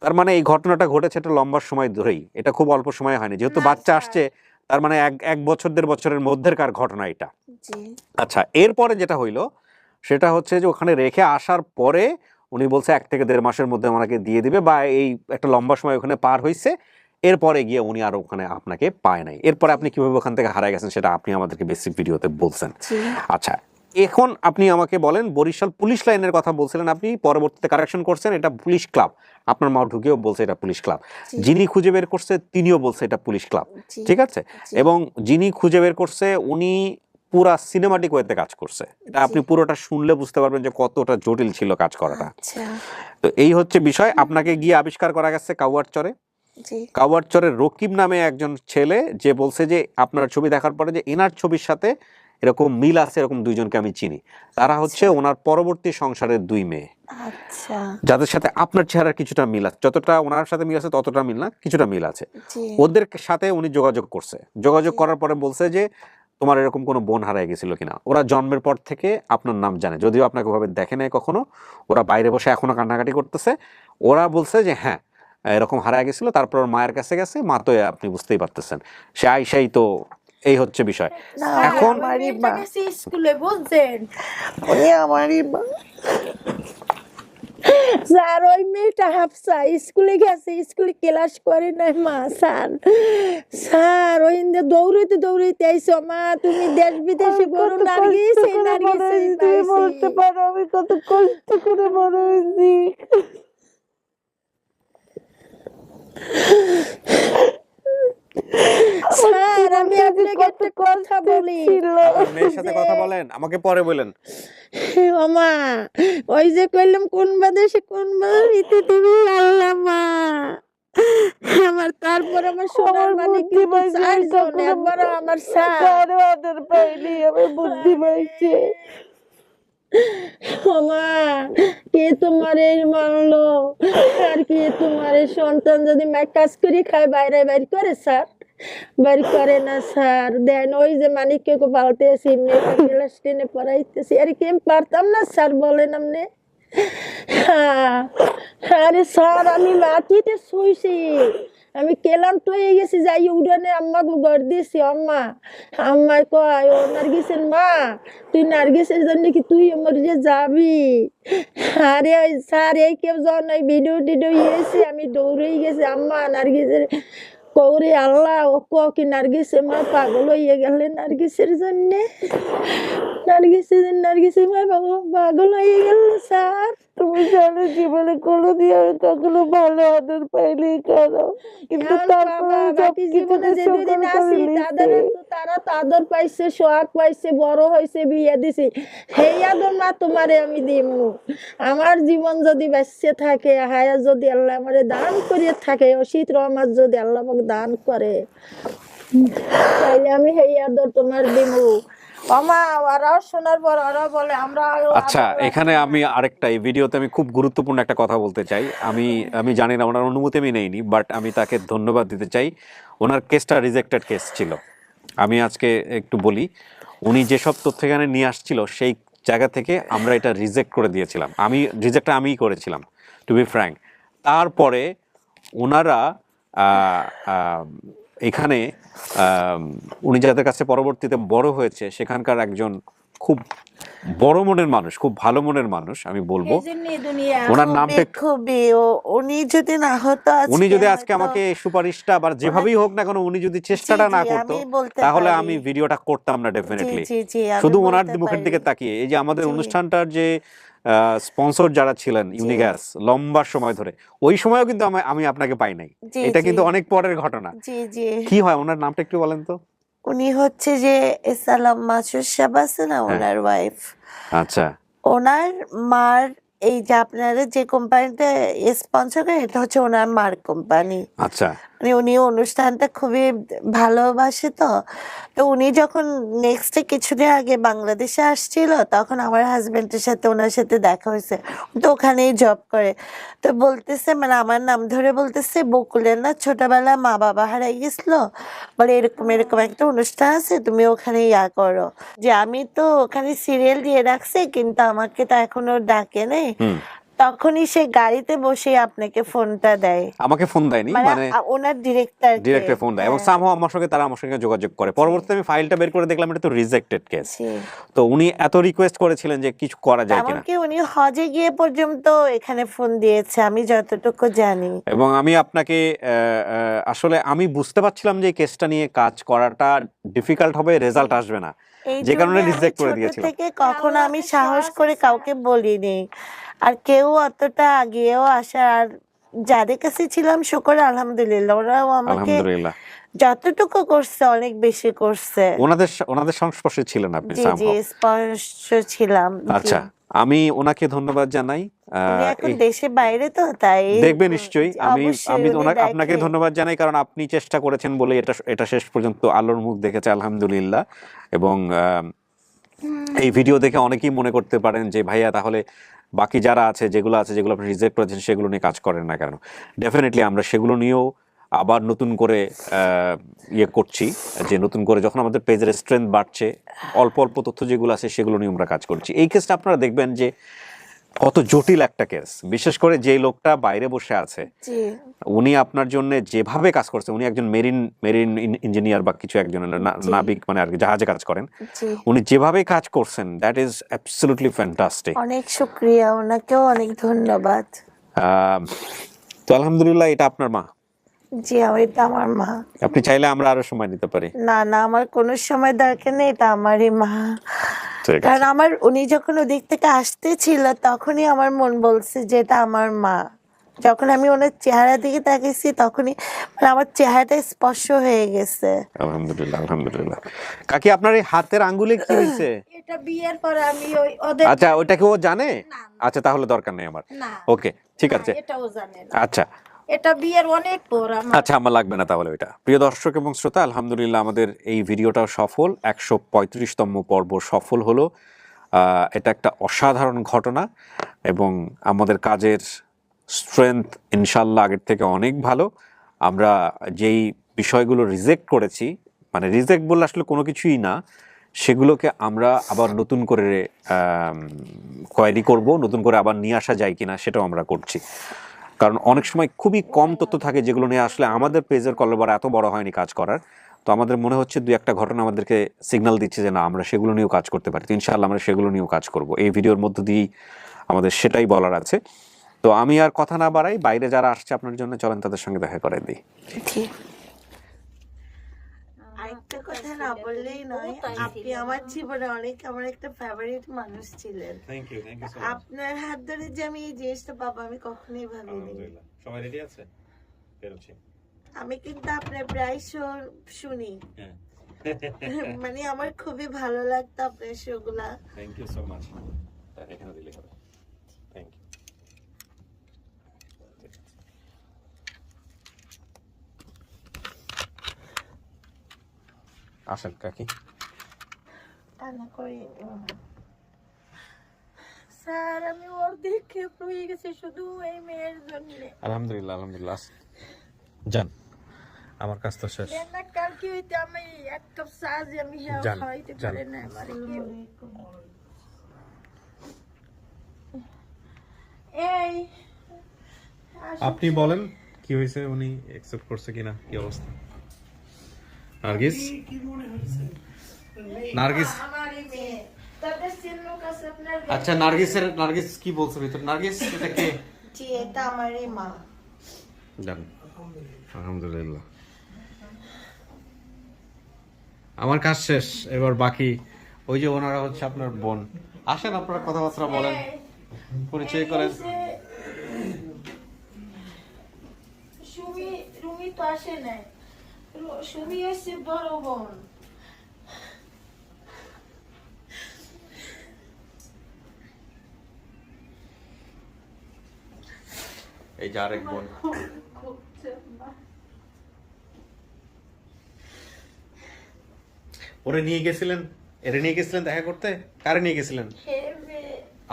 তার মানে এই ঘটনাটা ঘটেছে এটা লম্বা সময় ধরেই, এটা খুব অল্প সময় হয়নি, যেহেতু বাচ্চা আসছে তার মানে এক বছর 1.5 বছরের মধ্যেকার ঘটনা এটা। আচ্ছা, এরপরে যেটা হইলো সেটা হচ্ছে যে ওখানে রেখে আসার পরে উনি বলছে 1 থেকে 1.5 মাসের মধ্যে আমাকে দিয়ে দিবে, বা এই একটা লম্বা সময় ওখানে পার হয়েছে। এরপরে গিয়ে উনি আর ওখানে আপনাকে পায় নাই। এরপরে আপনি কিভাবে ওখান থেকে হারায় গেছেন সেটা আপনি আমাদেরকে বেসিক ভিডিওতে বলছেন। আচ্ছা, এখন আপনি আমাকে বলেন, বরিশাল পুলিশ লাইনের কথা বলছিলেন আপনি, পরবর্তীতে কারেকশন করছেন এটা পুলিশ ক্লাব। আপনার মা ঢুকেও বলছে এটা পুলিশ ক্লাব, যিনি খুঁজে বের করছে তিনিও বলছে এটা পুলিশ ক্লাব। ঠিক আছে, এবং যিনি খুঁজে বের করছে উনি পুরা সিনেমাটিক ওয়েতে কাজ করছে। এটা আপনি পুরোটা শুনলে বুঝতে পারবেন যে কতটা জটিল ছিল কাজ করাটা। তো এই হচ্ছে বিষয়। আপনাকে গিয়ে আবিষ্কার করা গেছে কাউয়ারচরে। কাউয়ারচরের রকিব নামে একজন ছেলে, যে বলছে যে আপনার ছবি দেখার পরে যে এনার ছবির সাথে এরকম মিল আছে, এরকম 2 জনকে আমি চিনি। তারা হচ্ছে ওনার পরবর্তী সংসারের 2 মেয়ে, যাদের সাথে আপনার চেহারার কিছুটা মিল আছে, যতটা ওনার সাথে মিল আছে ততটা মিল না, কিছুটা মিল আছে। ওদের সাথে উনি যোগাযোগ করছে, যোগাযোগ করার পরে বলছে যে তোমার এরকম কোনো বোন হারায় গেছিল কিনা। ওরা জন্মের পর থেকে আপনার নাম জানে, যদিও আপনাকে ওভাবে দেখে নাই কখনো। ওরা বাইরে বসে এখনো কান্নাকাটি করতেছে। ওরা বলছে যে হ্যাঁ এরকম হারায় গেছিল, তারপর ওর মায়ের কাছে গেছে, মা তো আপনি বুঝতেই পারতেছেন সে আইসাই। তো এই হচ্ছে বিষয়। এখন স্কুলে বুঝছেন আমারই মা স্যার, ওই মেয়েটা হাফসা স্কুলে গেছে, স্কুলে ক্লাস করে নাই মা। স্যার ওই দৌড়াইতে আইসো মা, তুমি দেশ বিদেশে গরু নার্গিস বলতে পারো আমি কত কষ্ট করে বড় হয়েছি। স্যার আমি আপনাকে একটা কথা বলি। মেয়ের সাথে কথা বলেন, আমাকে পরে বলেন। ও মা, ওই যে কইলাম কোন বাদেশে কোন বাড়িতে তুমি আল্লাহ মা আমার, তারপর আমার সোনার মানে কি চারজন, একবার আমার স্যার ওদের পাইনি, আমি বুদ্ধি পাইছে। ও মা, কে তোমার মানলো, আর কে তোমার সন্তান যদি মায়ের কাজ করে খায় বাইরে বাইরে করে স্যার, বাড়ি করে না স্যার। দেন ওই যে মানিককে পালতেছি, মেয়েকে ক্লাস 10-এ পড়াইতেছি, আর কি আমি পারতাম না স্যার, বলেন আপনি? আরে স্যার আমি মাটিতে শুইছি, আমি ক্লান্ত হয়ে গেছি, যাই উড়ানে আম্মাকে ঘর দিয়েছি। আম্মায় কয়, ও নার্গিসের মা, তুই নার্গিসের জন্য কি তুই মরে যাবি? আরে ওই স্যার এই কেউ জন ভিডিও টিডিও ইয়েছে, আমি দৌড়েই গেছি আম্মা নার্গিসের কৌরে আল্লাহ ও কি নার্গিসের মা পাগল হয়ে গেলে নার্গিসের জন্যে, নার্গিসের মা পাগল হয়ে গেল স্যার। তুমি জানো জীবনে কোনোদিন আমি কখনো ভালো আদর পাইনি কেন, কিন্তু তারপরে বাকি জীবনে যে দুদিন আছি তারা তো আদর পাইছে, সোহাগ পাইছে, বড় হয়েছে, বিয়ে দিছি, সেই আদর মা তোমারে আমি দিমু। আমার জীবন যদি বেঁচে থাকে, হায়া যদি আল্লাহ আমারে দান করিয়ে থাকে, অসিত রহমত যদি আল্লাহ আমাকে দান করে, তাইলে আমি সেই আদর তোমার দিমু। ওরাও শোনার পর ওরা বলে আমরা। আচ্ছা, এখানে আমি আরেকটা, এই ভিডিওতে আমি খুব গুরুত্বপূর্ণ একটা কথা বলতে চাই। আমি জানি না, ওনার অনুমতি আমি নেইনি, বাট আমি তাকে ধন্যবাদ দিতে চাই। ওনার কেসটা রিজেক্টেড কেস ছিল। আমি আজকে একটু বলি, উনি যেসব তথ্য এখানে নিয়ে আসছিল সেই জায়গা থেকে আমরা এটা রিজেক্ট করে দিয়েছিলাম। রিজেক্টটা আমিই করেছিলাম, টু বি ফ্র্যাঙ্ক। তারপরে ওনারা এখানে উনি যাদের কাছে পরবর্তীতে বড় হয়েছে সেখানকার একজন খুব বড় মনের মানুষ, খুব ভালো মনের মানুষ আমি বলবো। ওনার নামটা খুবই, উনি যদি না হতো, উনি যদি আজকে আমাকে সুপারিশটা বা যেভাবেই হোক না কেন, উনি যদি চেষ্টাটা না করতো, তাহলে আমি ভিডিওটা করতাম না ডেফিনেটলি। শুধু ওনার মুখের দিকে তাকিয়ে, এই যে আমাদের অনুষ্ঠানটার যে স্পন্সর যারা ছিলেন ইউনিগ্যাস লম্বা সময় ধরে, ওই সময়ও কিন্তু আমি আপনাকে পাই নাই। এটা কিন্তু অনেক পরের ঘটনা। কি হয় ওনার নামটা একটু বলেন তো? উনি হচ্ছে যে সালাম মাসুদ সাহেব আছে না, ওনার ওয়াইফ। আচ্ছা, ওনার মার, এই যে আপনারা যে কোম্পানিটা স্পন্সর করেন, এটা হচ্ছে ওনার মার কোম্পানি। আচ্ছা, মানে উনি অনুষ্ঠানটা খুবই ভালোবাসে, তো উনি যখন নেক্সটে কিছুদিন আগে বাংলাদেশে আসছিল, তখন আমার হাজবেন্ডের সাথে ওনার সাথে দেখা হয়েছে। তো ওখানেই জব করে। তো বলতেছে, মানে আমার নাম ধরে বলতেছে, বকুলের না ছোটবেলা মা বাবা হারাই গেছিল, বলে এরকম এরকম একটা অনুষ্ঠান আছে, তুমি ওখানে করো। যে আমি তো ওখানে সিরিয়াল দিয়ে রাখছি, কিন্তু আমাকে তো এখনো ডাকে নেই। তখনই সে গাড়িতে বসে আপনাকে ফোনটা দেয়। আমাকে ফোন দেয়নি, মানে ওনার ডিরেক্টর ফোন দেয়, এবং সামহাও আমার সঙ্গে যোগাযোগ করে। পরবর্তীতে আমি ফাইলটা বের করে দেখলাম এটা তো রিজেক্টেড কেস। তো উনি এত রিকোয়েস্ট করেছিলেন যে কিছু করা যায় কিনা। এমনকি উনি হজে গিয়ে পর্যন্ত এখানে ফোন দিয়েছে, আমি যতটুকু জানি। এবং আমি আপনাকে আসলে আমি বুঝতে পারছিলাম যে এই কেসটা নিয়ে কাজ করাটা ডিফিকাল্ট হবে, রেজাল্ট আসবে না, যে কারণে রিজেক্ট করে দিয়েছিলাম। থেকে কখনো আমি সাহস করে কাউকে বলিনি, আর কেউ অতটা আগিয়েও আসা, আর যাদের কাছে ছিলাম শুকর আলহামদুলিল্লাহ, ওরাও আমাকে যতটুকু করছে অনেক বেশি করছে। ওনাদের সংস্পর্শে ছিলেন আপনি? জি, স্পর্শ ছিলাম। আচ্ছা, আমি ওনাকে ধন্যবাদ জানাই। এখন দেশে বাইরে, তো তাই দেখবে নিশ্চয়ই। আমি আপনাকে ধন্যবাদ জানাই, কারণ আপনি চেষ্টা করেছেন বলে এটা শেষ পর্যন্ত আলোর মুখ দেখেছে, আলহামদুলিল্লাহ। এবং এই ভিডিও দেখে অনেকেই মনে করতে পারেন যে ভাইয়া তাহলে বাকি যারা আছে, যেগুলো আপনি রিজেক্ট করেছেন, সেগুলো নিয়ে কাজ করেন না কেন? ডেফিনেটলি আমরা সেগুলো নিয়েও আবার নতুন করে করছি, যে নতুন করে যখন আমাদের পেজের স্ট্রেংথ বাড়ছে, অল্প অল্প তথ্য যেগুলো আছে সেগুলো নিয়ে আমরা কাজ করছি। এই কেসটা আপনারা দেখবেন যে কত জটিল একটা কেস, বিশেষ করে যে লোকটা বাইরে বসে আছে, উনি আপনার জন্য যেভাবে কাজ করছেন, উনি একজন মেরিন ইঞ্জিনিয়ার বা কিছু একজন নাবিক, মানে আর কি জাহাজে কাজ করেন, উনি যেভাবে কাজ করছেন, দ্যাট ইজ অ্যাবসলিউটলি ফ্যান্টাস্টিক। অনেক শুকরিয়া, ওনাকেও অনেক ধন্যবাদ। তো আলহামদুলিল্লাহ, এটা আপনার মা? জি, এটা আমার মা। আপনি চাইলে আমরা আরো সময় দিতে পারি। না, আমার কোনো সময় দরকার নেই, এটা আমারই মা। কারণ উনি যখন ওদিক থেকে আসতেছিল, তখনই আমার মন বলছে যে এটা আমার মা। যখন আমি ওনার চেহারা দিকে তাকিয়েছি, তখনই আমার চেহারাটা স্পর্শ হয়ে গেছে। আলহামদুলিল্লাহ, আলহামদুলিল্লাহ। কাকি, আপনার এই হাতের আঙ্গুলে কি হয়েছে? এটা বিয়ের পরে আমি আচ্ছা, ওইটা কি ও জানে? আচ্ছা, তাহলে দরকার নেই আমার। ওকে, ঠিক আছে। এটাও জানে না। আচ্ছা, এটা বিয়ের অনেক পর। আচ্ছা, আমার লাগবে না তাহলে ওইটা। প্রিয় দর্শক এবং শ্রোতা, আলহামদুলিল্লাহ আমাদের এই ভিডিওটাও সফল, 135তম পর্ব সফল হলো। এটা একটা অসাধারণ ঘটনা, এবং আমাদের কাজের স্ট্রেংথ ইনশাল্লাহ আগের থেকে অনেক ভালো। আমরা যেই বিষয়গুলো রিজেক্ট করেছি, মানে রিজেক্ট বললে আসলে কোনো কিছুই না, সেগুলোকে আমরা আবার নতুন করে কোয়ারি করব, নতুন করে আবার নিয়ে আসা যায় কিনা সেটাও আমরা করছি। কারণ অনেক সময় খুবই কম তথ্য থাকে যেগুলো নিয়ে আসলে আমাদের পেজের কলবার এত বড় হয়নি কাজ করার, তো আমাদের মনে হচ্ছে দুই একটা ঘটনা আমাদেরকে সিগন্যাল দিচ্ছে যে না আমরা সেগুলো নিয়েও কাজ করতে পারি। তো ইনশাআল্লাহ আমরা সেগুলো নিয়েও কাজ করব, এই ভিডিওর মধ্য দিয়েই আমাদের সেটাই বলার আছে। তো আমি আর কথা না বাড়াই, বাইরে যারা আসছে আপনার জন্য, চলেন তাদের সঙ্গে দেখা করে দিই। আরেকটা কথা না বললেই নয়, আপনি আমার জীবনে অনেক আমার একটা ফেভারিট মানুষ ছিলেন। থ্যাংক ইউ আপনার হাত ধরে যে আমি এই জিনিসটা পাবো আমি কখনোই ভাবিনি। সবাই রেডি আছে? বেরোচ্ছি। আমি কিন্তু আপনার প্রায় শো শুনি, মানে আমার খুবই ভালো লাগতো আপনার শো গুলা। Thank you so much. এখানে দিলে হবে। Thank you. আসেন কাকি। টানা করে স্যার আমি ওর দেখে হয়ে গেছে শুধু এই মেয়ের জন্য। আলহামদুলিল্লাহ আলহামদুলিল্লাহ। যান, আমার কাজ তো শেষ। না কালকে হইতে আমি এক কাপ চা যে আমি যান, খাইতে যান। পারি না আমার এই আপনি বলেন কি হয়েছে, উনি অ্যাকসেপ্ট করছে কিনা, কি অবস্থা? নার্গিস, নার্গিস, আমার এই মেয়ে তাদের চিহ্ন কাছে আপনার আচ্ছা নার্গিস কি বলছে ভিতর? নার্গিস এটা কে? জি এটা আমারই মা। জান, আলহামদুলিল্লাহ আমার কাজ শেষ, এবার বাকি ওই যে ওনারা হচ্ছে আপনার বোন। আসেন আপনারা কথাবার্তা বলেন, পরিচয় করেন। রুমি তো আসে নাই, সুমি হচ্ছে বড় বোন। এই যে আরেক বোন। ওরে নিয়ে গেছিলেন, এরে নিয়ে গেছিলেন দেখা করতে? কারে নিয়ে গেছিলেন?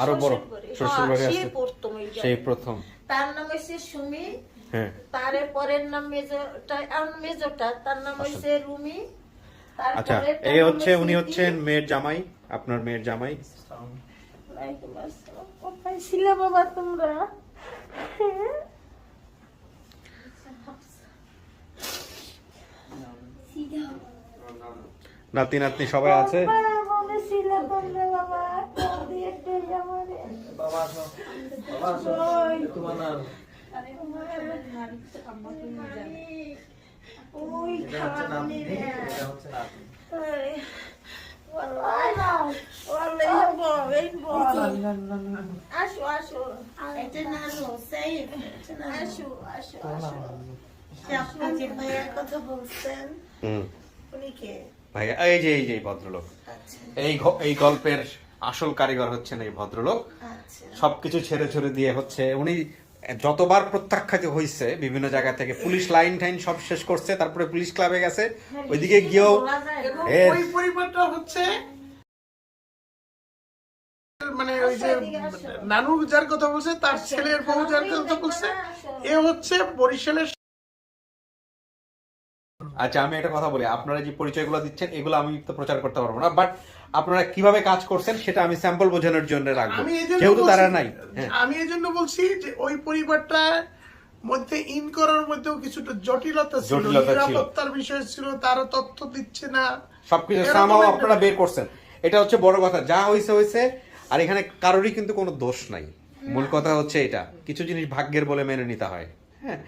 আরো বড় শ্বশুর বাড়ি আছে, সেই প্রথম। তার নাম হচ্ছে সুমি, হ্যাঁ তার পরের নাম মেজোটা তার নাম হচ্ছে রুমি। আচ্ছা, এই হচ্ছে উনি হচ্ছেন মেয়ের জামাই, আপনার মেয়ের জামাই। কোথায় ছিলে বাবা তোমরা? নাতি নাতনি সবাই আছে। আসো আসো, এটা নানু সেফ, আসো আসো আসো। আপনি যে ভাইয়ার কথা বলছেন উনি কে? ভাই এই যে ভদ্রলোক, এই গল্পের আসল কারিগর হচ্ছেন এই ভদ্রলোক। আচ্ছা সবকিছু ছেড়ে ছেড়ে দিয়ে হচ্ছে উনি যতবার প্রত্যাখ্যাত হয়েছে বিভিন্ন জায়গা থেকে, পুলিশ লাইন টাইন সব শেষ করছে, তারপরে পুলিশ ক্লাবে গেছে, ওইদিকে গিয়েও ওই পরিবারটা হচ্ছে মানে ওই যে নানু যার কথা বলছে তার ছেলের বউ যার কথা বলছে, এ হচ্ছে বরিশালের। আচ্ছা আমি একটা কথা বলি, আপনারা যে পরিচয়গুলো দিচ্ছেন এগুলো আমি তো প্রচার করতে পারবো না, বাট আপনারা কিভাবে কাজ করছেন সেটা আমি স্যাম্পল বোঝানোর জন্য রাখবো, যেহেতু তারা নাই। আমি এই জন্য বলছি যে ওই পরিবারটার মধ্যে ইন করার মধ্যেও কিছুটা জটিলতা ছিল, নিরাপত্তার বিষয় ছিল, তারা তথ্য দিচ্ছে না, সবকিছু সামাও আপনারা বের করছেন, এটা হচ্ছে বড় কথা। যা হয়েছে, আর এখানে কারোরই কিন্তু কোনো দোষ নাই। মূল কথা হচ্ছে এটা, কিছু জিনিস ভাগ্যের বলে মেনে নিতে হয়। হ্যাঁ,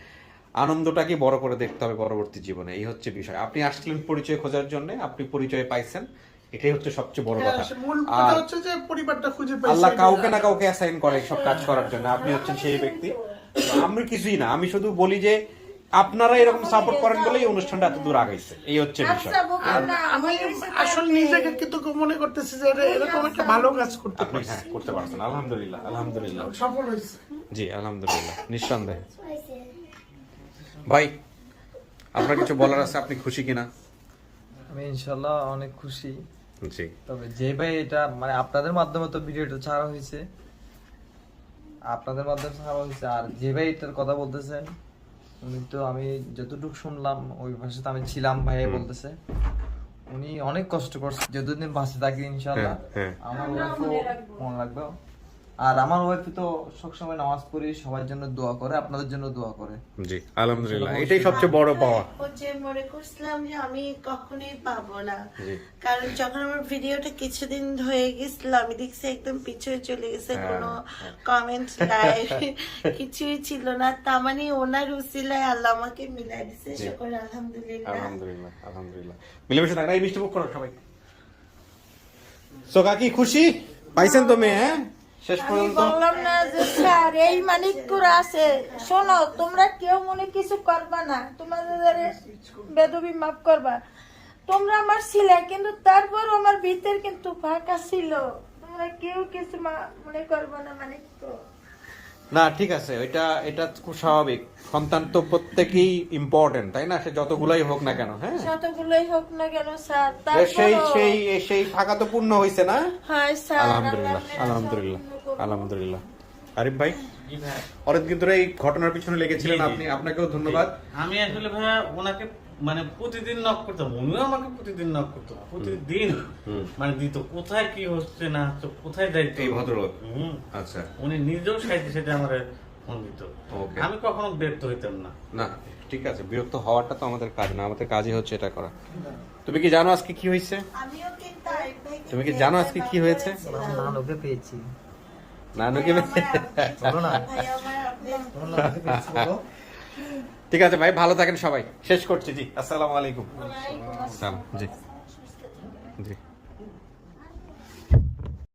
আনন্দটাকে বড় করে দেখতে হবে পরবর্তী জীবনে, এই হচ্ছে বিষয়। আপনি আসলেন পরিচয় খোঁজার জন্য, আপনি পরিচয় পাইছেন, এটাই হচ্ছে সবচেয়ে বড় কথা। মূল কথা হচ্ছে যে পরিবারটা খুঁজে পাইছে। আল্লাহ কাউকে না কাউকে অ্যাসাইন করে সব কাজ করার জন্য, আপনি হচ্ছেন সেই ব্যক্তি। আমি কিছুই না, আমি শুধু বলি যে আপনারা এরকম সাপোর্ট করেন বলেই এই অনুষ্ঠানটা এত দূর আগাইছে, এই হচ্ছে বিষয়। আমি আসলে নিজেকে কিন্তু মনে করতেছি যে এরকম একটা ভালো কাজ করতে আপনি হ্যাঁ করতে পারছেন, আলহামদুলিল্লাহ আলহামদুলিল্লাহ, সফল হয়েছে। জি আলহামদুলিল্লাহ, নিঃসন্দেহে। ভাই আপনার কিছু বলার আছে, আপনি খুশি কিনা? আমি ইনশাল্লাহ অনেক খুশি। জি, তবে যে ভাই এটা মানে আপনাদের মাধ্যমে তো ভিডিওটা ছাড়া হয়েছে, আপনাদের মাধ্যমে ছাড়া হয়েছে, আর যে ভাই এটার কথা বলতেছেন উনি তো আমি যতটুকু শুনলাম ওই ভাষাতে আমি ছিলাম, ভাই বলতেছে উনি অনেক কষ্ট করছে, যতদিন বাঁচে থাকি ইনশাল্লাহ আমার মনে রাখবে। আর আমার ওয়াইফ তো সবসময় নামাজ পড়ি, সবার জন্য দোয়া করে, আপনাদের জন্য দোয়া করে। জি আলহামদুলিল্লাহ, এটাই সবচেয়ে বড় পাওয়া। যে মনে করছিলাম যে আমি কখনোই পাবো না, কারণ যখন আমার ভিডিওটা কিছুদিন হয়ে গেছিল আমি দেখছি একদম পিছনে চলে গেছে, কোনো কমেন্ট লাইক কিছুই ছিল না। তার মানে ওনার উসিলায় আল্লাহ আমাকে মিলাই দিছে, শুকর আলহামদুলিল্লাহ। আলহামদুলিল্লাহ আলহামদুলিল্লাহ, মিলেমিশে থাকলে এই মিষ্টি মুখ করো সবাই। সো কাকি খুশি পাইছেন তো মেয়ে? হ্যাঁ শেষ আমি পর্যন্ত বললাম না যে স্যার এই মানিকপুর আছে, শোনো তোমরা কেউ মনে কিছু করবা না, তোমাদের বেদবি মাফ করবা। তোমরা আমার ছিলে, কিন্তু তারপর আমার ভিতর কিন্তু ফাঁকা ছিল, তোমরা কেউ কিছু মনে করবা না মানিকপুর। না ঠিক আছে, এটা খুব স্বাভাবিক। সন্তান তো প্রত্যেকেই ইম্পর্টেন্ট, তাই না? সে যতগুলাই হোক না কেন। হ্যাঁ যতগুলোই হোক না কেন স্যার, সেই তারপরও সেই সেই ফাঁকা তো পূর্ণ হয়েছে না? হ্যাঁ স্যার, আলহামদুলিল্লাহ আলহামদুলিল্লাহ আলহামদুলিল্লাহ। আরিফ ভাই, অনেকদিন ধরে এই ঘটনার পিছনে লেগেছিলেন আপনি, আপনাকেও ধন্যবাদ। আমি আসলে ভাইয়া ওনাকে মানে প্রতিদিন নক করতাম, উনিও আমাকে প্রতিদিন নক করতো, প্রতিদিন মানে দিত কোথায় কি হচ্ছে না হচ্ছে, কোথায় দায়িত্ব। এই ভদ্রলোক, আচ্ছা, উনি নিজেও সাইতে সাইতে আমার ফোন দিত, আমি কখনো বিরক্ত হইতাম না। না ঠিক আছে, বিরক্ত হওয়াটা তো আমাদের কাজ না, আমাদের কাজই হচ্ছে এটা করা। তুমি কি জানো আজকে কি হয়েছে? আমিও কিন্তু আরিফ ভাইকে তুমি কি জানো আজকে কি হয়েছে? নানুকে পেয়েছি। নানুকে বলো না। ভাই আমার ঠিক আছে ভাই, ভালো থাকেন সবাই, শেষ করছি। জি আসসালামু আলাইকুম। জি জি।